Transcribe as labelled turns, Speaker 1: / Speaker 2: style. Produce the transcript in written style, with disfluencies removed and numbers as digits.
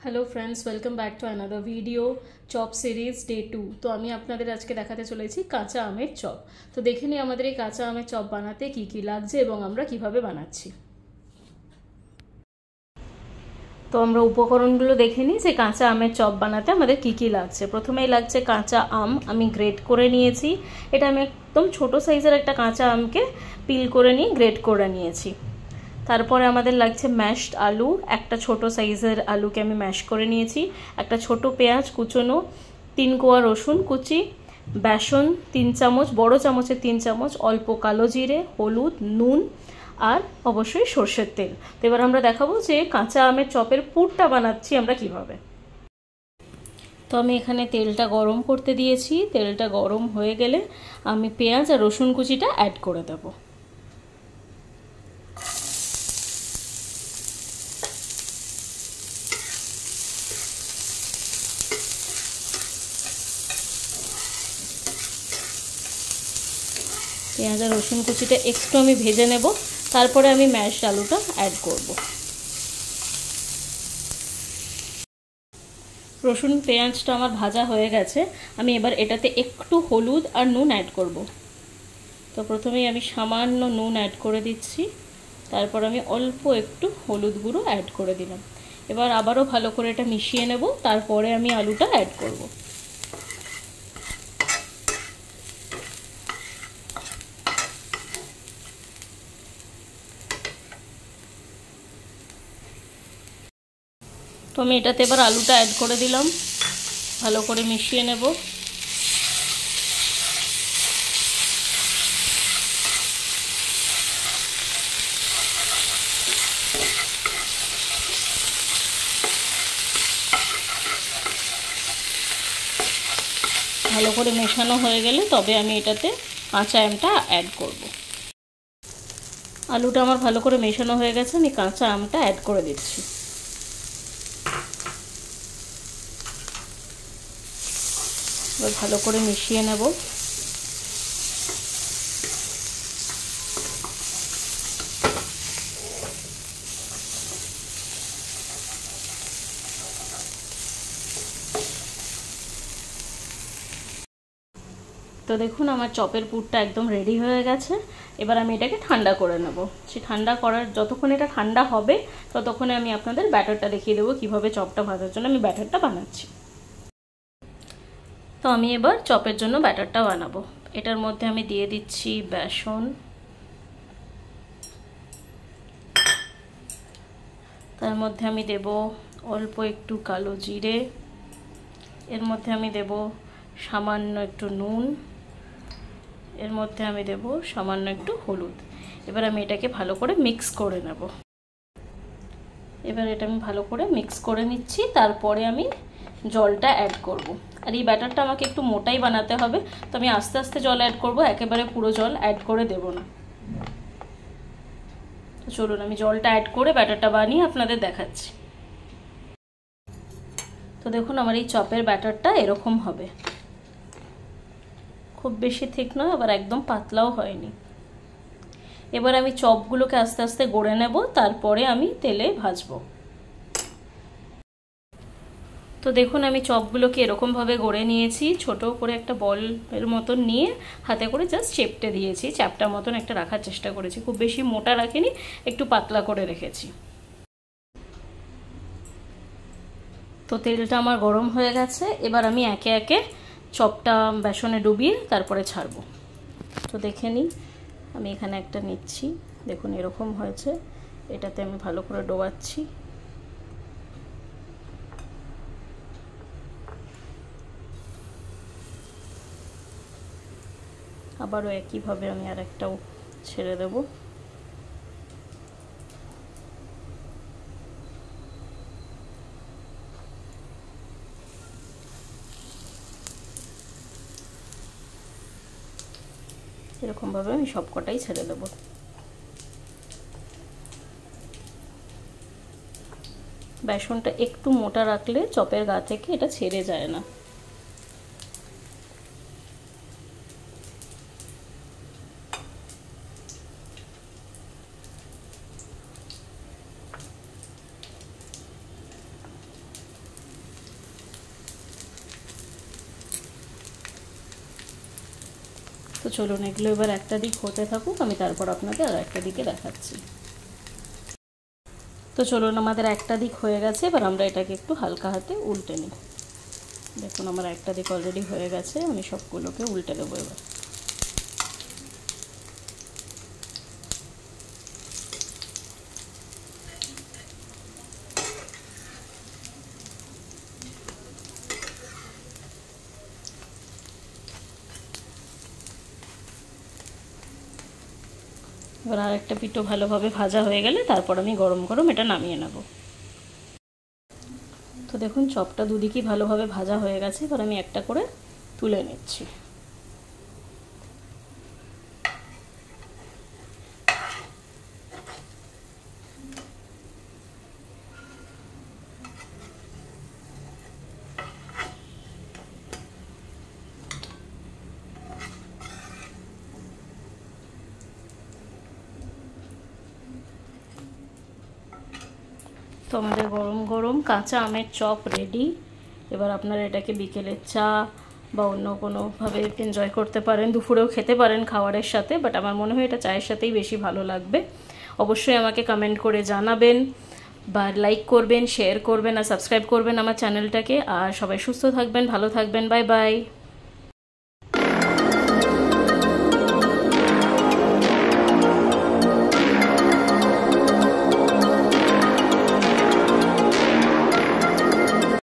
Speaker 1: Hello friends, welcome back to another video chop series day 2। তো আমি আপনাদের আজকে দেখাতে চলেছি কাঁচা আমের চপ। তো দেখে নিই আমাদের এই কাঁচা আমের চপ বানাতে কি কি লাগছে এবং আমরা কিভাবে বানাচ্ছি। তো আমরা উপকরণগুলো দেখে নিই যে কাঁচা আমের চপ বানাতে আমাদের কি কি লাগছে। প্রথমেই লাগছে কাঁচা আম, আমি গ্রেট করে নিয়েছি। এটা আমি একদম ছোট সাইজের একটা কাঁচা আমকে পিল করে নিয়ে গ্রেট করে নিয়েছি। তারপরে আমাদের লাগছে ম্যাশড আলু, একটা ছোট সাইজের আলুকে আমি ম্যাশ করে নিয়েছি। একটা ছোট পেঁয়াজ কুচনো, 3 কোয়া রসুন কুচি, বেসন 3 চামচ, বড় চামচের 3 চামচ, অল্প কালো জিরে, হলুদ, নুন আর অবশ্যই সর্ষের তেল। তো এবার আমরা দেখাবো যে কাঁচা আমের চপের পুরটা বানাচ্ছি আমরা কিভাবে। তো আমি এখানে তেলটা গরম করতে দিয়েছি। তেলটা গরম হয়ে গেলে আমি পেঁয়াজ আর রসুন কুচিটা অ্যাড করে দেবো। পেঁয়াজ আর রসুন কুচিটা একটু আমি ভেজে নেব, তারপরে আমি ম্যাশড আলুটা অ্যাড করব। রসুন পেঁয়াজটা আমার ভাজা হয়ে গেছে। আমি এবার এটাতে একটু হলুদ আর নুন অ্যাড করব। তো প্রথমেই আমি সামান্য নুন অ্যাড করে দিচ্ছি, তারপর আমি অল্প একটু হলুদ গুঁড়ো অ্যাড করে দিলাম। এবার আবারও ভালো করে এটা মিশিয়ে নেব, তারপরে আমি আলুটা অ্যাড করব। তো আমি এটাতে এবার আলুটা অ্যাড করে দিলাম, ভালো করে মিশিয়ে নেব। ভালো করে মেশানো হয়ে গেলে তবে আমি এটাতে কাঁচা আমটা অ্যাড করব। আলুটা আমার ভালো করে মেশানো হয়ে গেছে, আমি কাঁচা আমটা অ্যাড করে দিচ্ছি। এবার ভালো করে মিশিয়ে নেব। তো দেখুন আমার চপের পুরটা একদম রেডি হয়ে গেছে। এবার আমি এটাকে ঠান্ডা করে নেব। সে ঠান্ডা করার যতক্ষণ এটা ঠান্ডা হবে ততক্ষণে আমি আপনাদের ব্যাটারটা দেখিয়ে দেবো কিভাবে চপটা ভাজার জন্য আমি ব্যাটারটা বানাচ্ছি। তো আমি এবার চপের জন্য ব্যাটারটা বানাবো। এটার মধ্যে আমি দিয়ে দিচ্ছি বেসন, তার মধ্যে আমি দেব অল্প একটু কালো জিরে, এর মধ্যে আমি দেব সামান্য একটু নুন, এর মধ্যে আমি দেব সামান্য একটু হলুদ। এবার আমি এটাকে ভালো করে মিক্স করে নেব। এবার এটা আমি ভালো করে মিক্স করে নিচ্ছি, তারপরে আমি জলটা অ্যাড করব। আর এই ব্যাটারটা আমাকে একটু মোটাই বানাতে হবে, তো আমি আস্তে আস্তে জল অ্যাড করব, একেবারে পুরো জল অ্যাড করে দেব না। তো চলুন আমি জলটা অ্যাড করে ব্যাটারটা বানিয়ে আপনাদের দেখাচ্ছি। তো দেখুন আমার এই চপের ব্যাটারটা এরকম হবে, খুব বেশি ঠিক নয়, আবার একদম পাতলাও হয়নি। এবার আমি চপগুলোকে আস্তে আস্তে গড়ে নেব, তারপরে আমি তেলে ভাজবো। তো দেখুন আমি চপগুলোকে এরকমভাবে গড়ে নিয়েছি। ছোট করে একটা বলের মতন নিয়ে হাতে করে জাস্ট চেপটে দিয়েছি, চ্যাপটার মতন একটা রাখার চেষ্টা করেছি, খুব বেশি মোটা রাখিনি, একটু পাতলা করে রেখেছি। তো তেলটা আমার গরম হয়ে গেছে, এবার আমি একে একে চপটা বেসনে ডুবিয়ে তারপরে ছাড়বো। তো দেখে নিই, আমি এখানে একটা নিচ্ছি, দেখুন এরকম হয়েছে। এটাতে আমি ভালো করে ডোবাচ্ছি। আবারও একইভাবে আমি আর একটাও ছেড়ে দেব। এরকমভাবে আমি সবকটাই ছেড়ে দেব। বেসনটা একটু মোটা রাখলে চপের গা থেকে এটা ছেড়ে যায় না। তো চলুন এগুলো এবার একটা দিক হতে থাকুক, আমি তারপর আপনাদের আর একটা দিকে দেখাচ্ছি। তো চলুন আমাদের একটা দিক হয়ে গেছে, এবার আমরা এটাকে একটু হালকা হাতে উল্টে নিই। দেখুন আমার একটা দিক অলরেডি হয়ে গেছে, আমি সবগুলোকে উল্টে দেবো এবার। এবার আর একটা পিঠো ভালোভাবে ভাজা হয়ে গেলে তারপর আমি গরম গরম এটা নামিয়ে নেব। তো দেখুন চপটা দুদিকেই ভালোভাবে ভাজা হয়ে গেছে, এবার আমি একটা করে তুলে নিচ্ছি। তো আমাদের গরম গরম কাঁচা আমের চপ রেডি। এবার আপনারা এটাকে বিকেলের চা বা অন্য কোনোভাবে এনজয় করতে পারেন, দুপুরেও খেতে পারেন খাবারের সাথে, বাট আমার মনে হয় এটা চায়ের সাথেই বেশি ভালো লাগবে। অবশ্যই আমাকে কমেন্ট করে জানাবেন, বা লাইক করবেন, শেয়ার করবেন আর সাবস্ক্রাইব করবেন আমার চ্যানেলটাকে। আর সবাই সুস্থ থাকবেন, ভালো থাকবেন, বাই বাই।